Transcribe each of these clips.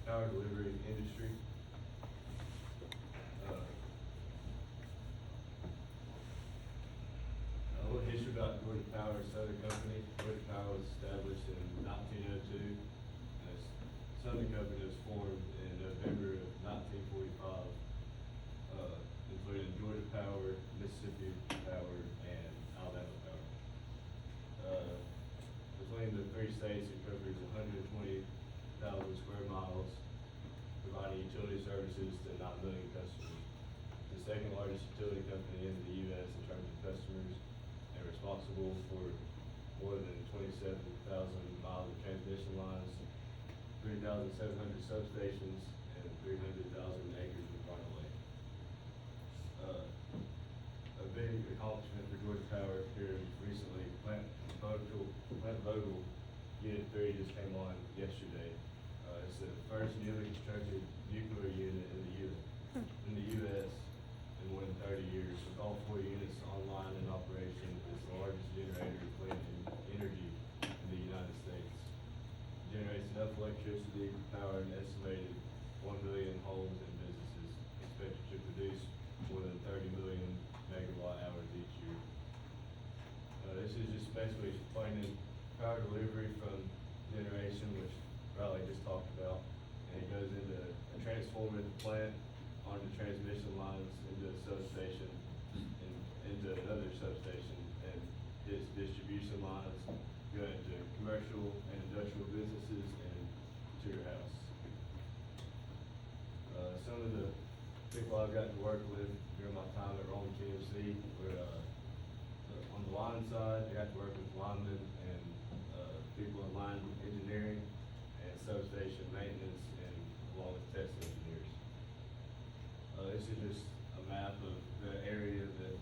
power delivery industry. A little history about Georgia Power Southern Company. Georgia Power was established in 1902. As Southern Company was formed in November of 1945, including Georgia Power, Mississippi Power, and Alabama Power. Between the three states, it covers 120,000 square miles, providing utility services to 9 million customers. The second largest utility company in the U.S. in terms of customers, and responsible for more than 27,000 miles of transmission lines, 3,700 substations, and 300,000 acres of right of way. A big accomplishment for Georgia Power here recently, Plant Vogtle Unit 3 just came on yesterday. It's the first newly constructed nuclear unit in the U.S. in more than 30 years. With all 4 units online and operation, it's the largest generator of clean energy in the United States. It generates enough electricity to power an estimated 1 million homes and businesses, expected to produce more than 30 million megawatt hours each year. This is just basically explaining power delivery from generation, which Riley just talked about, and it goes into a transformer plant, onto transmission lines, into a substation, and into another substation, and its distribution lines go into commercial and industrial businesses and to your house. Some of the people I've got to work with during my time at Rome TMC were on the line side. I got to work with linemen and people in line engineering and substation maintenance, and along with test engineers. This is just a map of the area that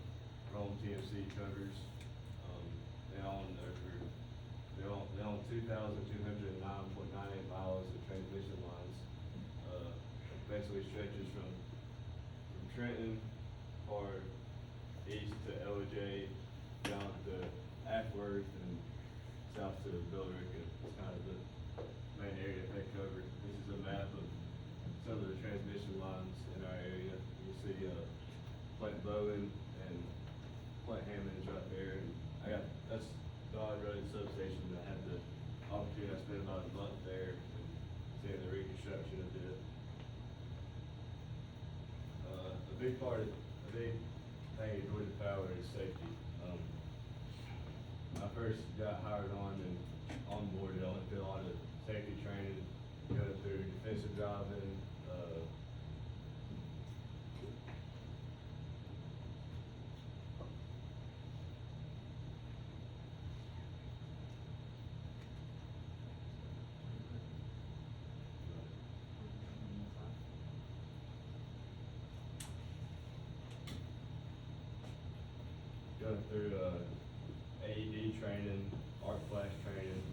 Rome TMC covers. They own 2,209.98 miles of transmission lines. Basically stretches from Trenton or east to LJ, down to Ackworth, and south to Billerica. It's kind of the main area they cover. This is a map of some of the transmission lines in our area. You see Plant Bowen and Plant Hammond's right there. And that's Dodd Road substation. I had the opportunity, I spent about a month there and seeing the reconstruction of it. A big thing at Georgia Power is safety. I first got hired on and onboarded. I went through a lot of safety training, going through defensive driving, AED training, arc flash training,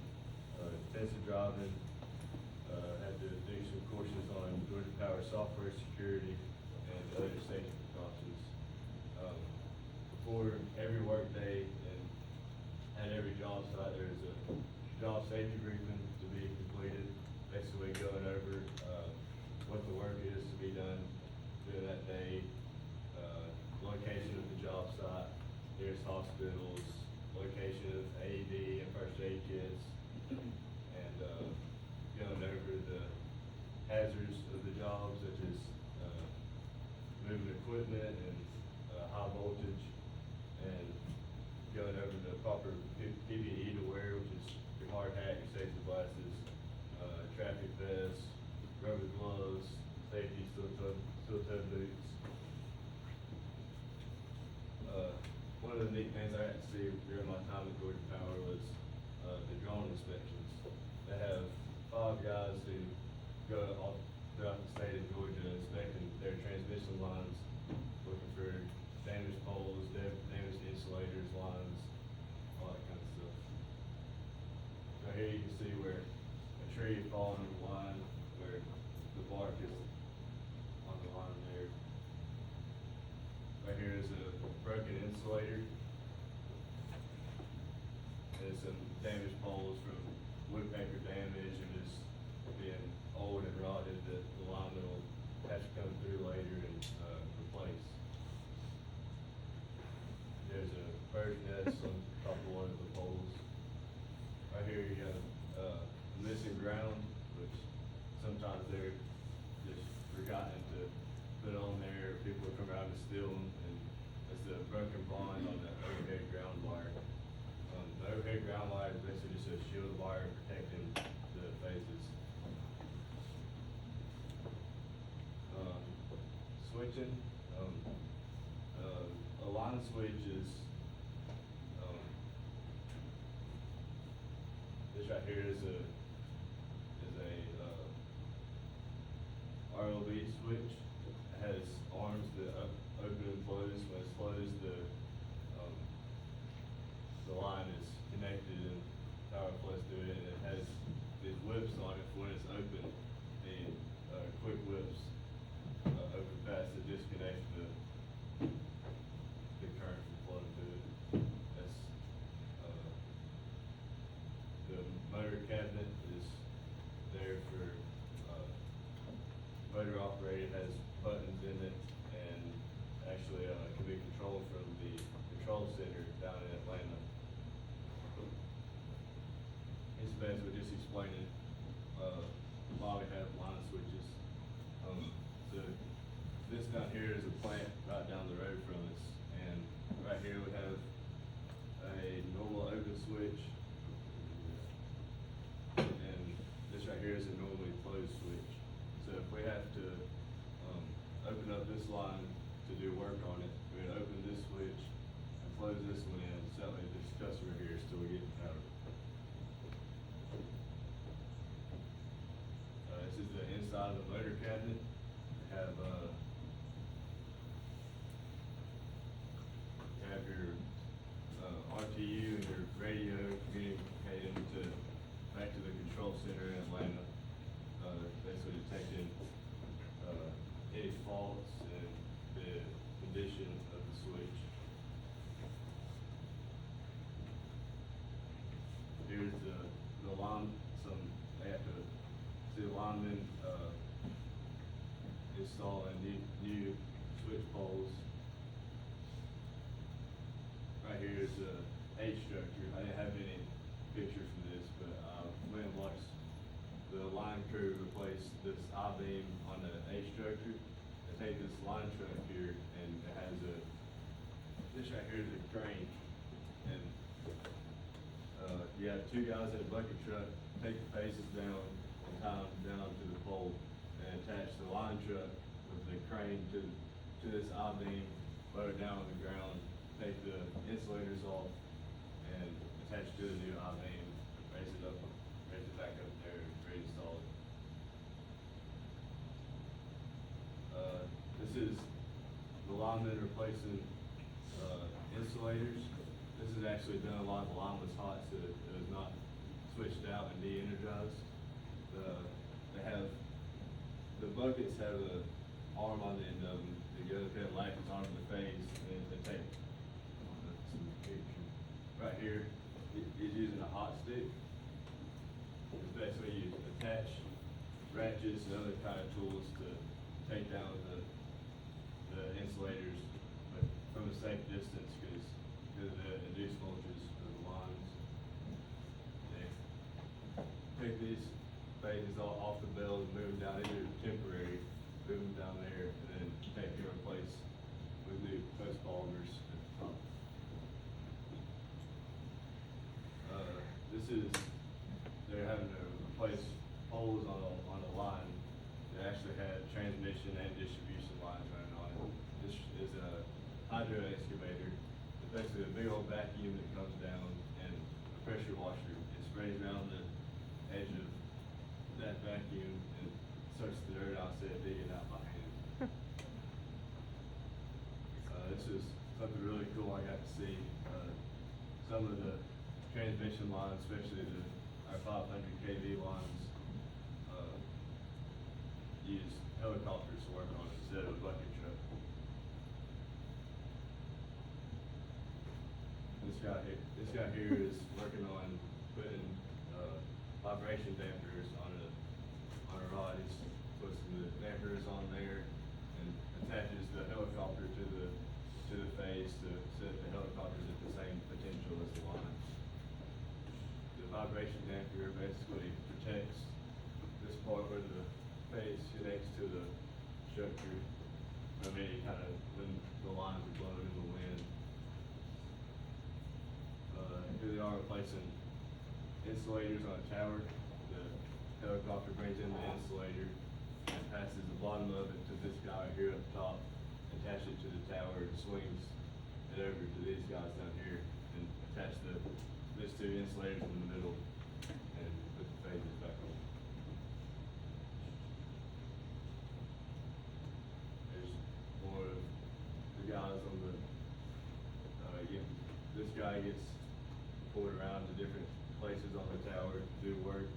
defensive driving. Had to do some courses on Georgia Power software security and other safety precautions. Before every work day and at every job site, there's a job safety briefing to be completed, basically going over what the work is to be done during that day, location of the job site, nearest hospitals, location of AED and first aid kits, and going over the hazards of the job, such as moving equipment and high voltage, and going over the proper PPE to wear, which is your hard hat, your safety glasses, traffic vests, rubber gloves, safety steel-toed boots. One of the neat things I got to see during my time at Georgia Power was the drone inspections. They have 5 guys who go all throughout the state of Georgia inspecting their transmission lines, looking for damaged poles, damaged insulators, lines, all that kind of stuff. Right here you can see where a tree fallen on the line, where the bark is on the line there. Right here is a broken insulator. There's some damaged poles from woodpecker damage and just being old and rotted that the lineman will have to come through later and, replace. There's a bird's nest on top of one of the poles. Right here you got, missing ground, which sometimes they're just forgotten to put on there, people come around and steal them, and it's the broken bond on the overhead ground wire. The overhead ground wire is basically just a shield wire protecting the phases. Switching, a line switch is, this right here is a ROV switch. It has arms that open and close. When it's closed, the line is connected and power flows through it, and it has these whips on it for when it's open. The quick whips open fast to disconnect the current from flowing through it. That's the motor cabinet is there for motor operated, has buttons in it, and actually can be controlled from the control center down in Atlanta. It's basically just explaining why we have line switches. So this down here is a plant right down the road from us, and right here we have a normal open switch, and this right here is a normally closed switch. So if we have to open up this line to do work on it, we're gonna open this switch and close this one in, so that way this customer here is still getting power. This is the inside of the motor cabinet. We have your RTU and your radio communicating back to the control center in Atlanta. Basically detecting any faults and the condition of the switch. Here's the line. They have to see the lineman installing new switch poles. Right here is the H structure. I didn't have any pictures from this, but I went and watched the line crew replace this I-beam on the H structure. They take this line truck here, and it has this right here is a crane, and you have two guys in a bucket truck, take the faces down and tie them down to the pole, and attach the line truck with the crane to this I-beam, lower it down on the ground, take the insulators off, and attach it to the new I-beam, raise it back up there, and reinstall it. This is the lineman replacing insulators. This is actually done a lot. The line was hot, so it was not switched out and de-energized. The buckets have an arm on the end of them. They go ahead and latch its arm to the phase, and then they take right here is using a hot stick. It's basically you attach ratchets and other kind of tools to take down the insulators, but from a safe distance because of the induced voltages of the lines. They take these phases off the belt and move them down, either temporary, move them down there, and then take them in place with new post polymers at the top. They're having to replace poles on a line that actually had transmission and distribution lines running on it. This is a hydro excavator. It's basically a big old vacuum that comes down, and a pressure washer. It sprays around the edge of that vacuum and sucks the dirt out instead of digging out by hand. This is something really cool I got to see. Some of the transmission lines, especially our 500 kV lines, use helicopters to work on it instead of a bucket truck. This guy here is working on putting vibration dampers on on a rod, he's puts the dampers on there and attaches the helicopter to the face to set the helicopters at the same potential as the line. The vibration damper basically protects this part where the face connects to the structure from any kind of, when the lines are blowing in the wind. Here they are replacing insulators on a tower. The helicopter brings in the insulator and passes the bottom of it to this guy here up top, attach it to the tower, and swings it over to these guys down here, and attach these two insulators in the middle, and put the phases back on. There's more of the guys on the, this guy gets pulled around to different places on the tower to do work.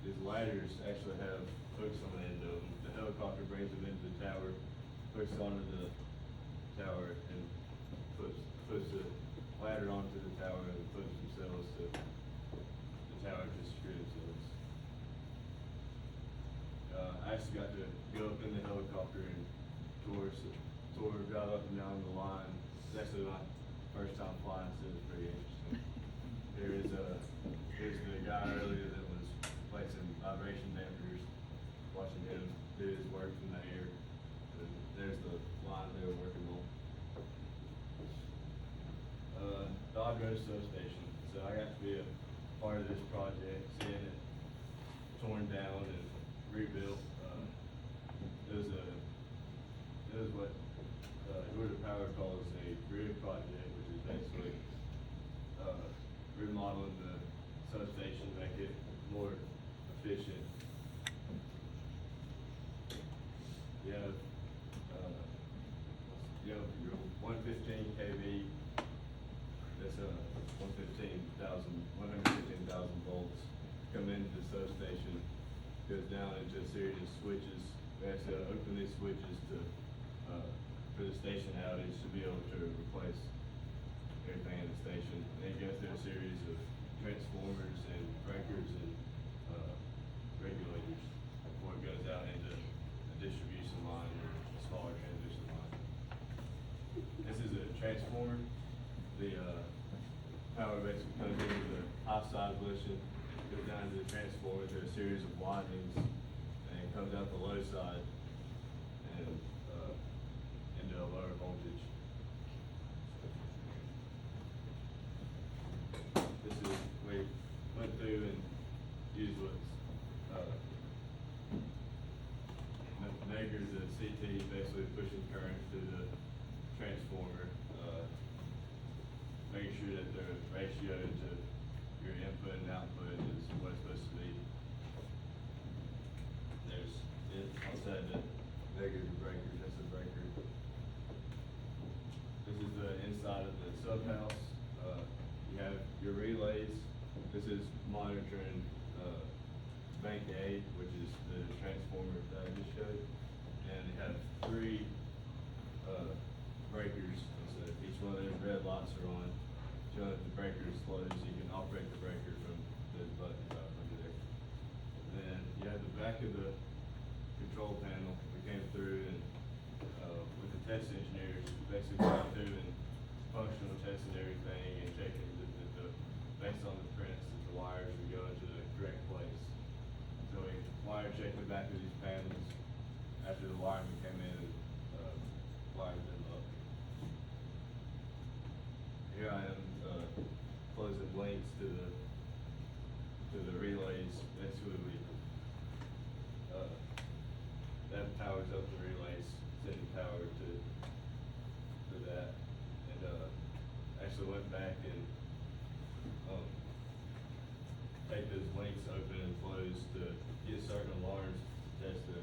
These ladders actually have hooks on the end of them. The helicopter brings them into the tower, hooks onto the tower, and puts the ladder onto the tower and puts themselves to the tower to secure themselves. I actually got to go up in the helicopter and drive up and down the line. It's actually my first time flying, so it's pretty interesting. Here's the guy earlier that was placing vibration dampers, watching him do his work from the air. And there's the line they were working on. Dodge Road substation. So I got to be a part of this project, seeing it torn down and rebuilt. It was what Georgia Power calls a grid project, which is basically remodeling the substation, make it more efficient. You have your 115 kV, that's 115,000 volts come into the substation, goes down into a series of switches. We have to open these switches to for the station outage to be able to replace everything in the station. Then it goes through a series of transformers and breakers and regulators before it goes out into a distribution line or a smaller transmission line. This is a transformer. The power basically comes into the high side bushing, goes down to the transformer through a series of windings, and comes out the low side and into a lower voltage. This is, we went through and used what's measures the CT, basically pushing current through the transformer, making sure that the ratio to your input and output is what it's supposed to be. There's it outside the negative breaker, that's a breaker. This is the inside of the subhouse. You have your relays. This is monitoring bank A, which is the transformer that I just showed. And you have three breakers. So each one of those red lights are on, showing that the breaker is closed. You can operate the breaker from those buttons out under there. And then you have the back of the control panel. We came through and with the test engineers, basically going through and functional testing everything and checking that based on the prints that the wires would go into the correct place. So we wire checked the back of these panels after the wireman came in and wired them up. Here I am closing links to the relays. Basically, that powers up the relays, sending power to that, and actually went back and take those links open and closed to get certain alarms, test the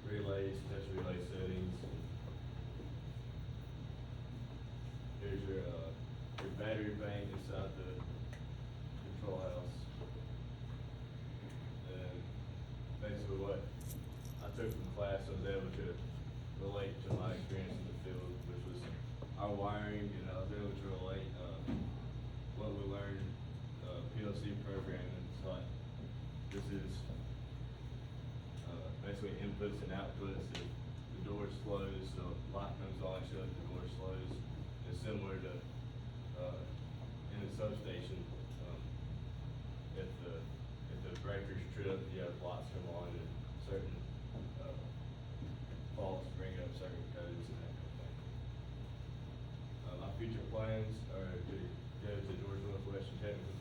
relays, test relay settings. Here's your battery bank inside the control house. And basically what I took from class, I was able to relate to my experience in the field, which was our wiring, and I was able to relate what we learned PLC programming. So this is inputs and outputs. If the door slows, the light comes on, shows the door slows. It's similar to, in the substation, if the breakers trip, you have lights come on and certain, faults bring up certain codes and that kind of thing. My future plans are to go to Georgia Northwestern Technical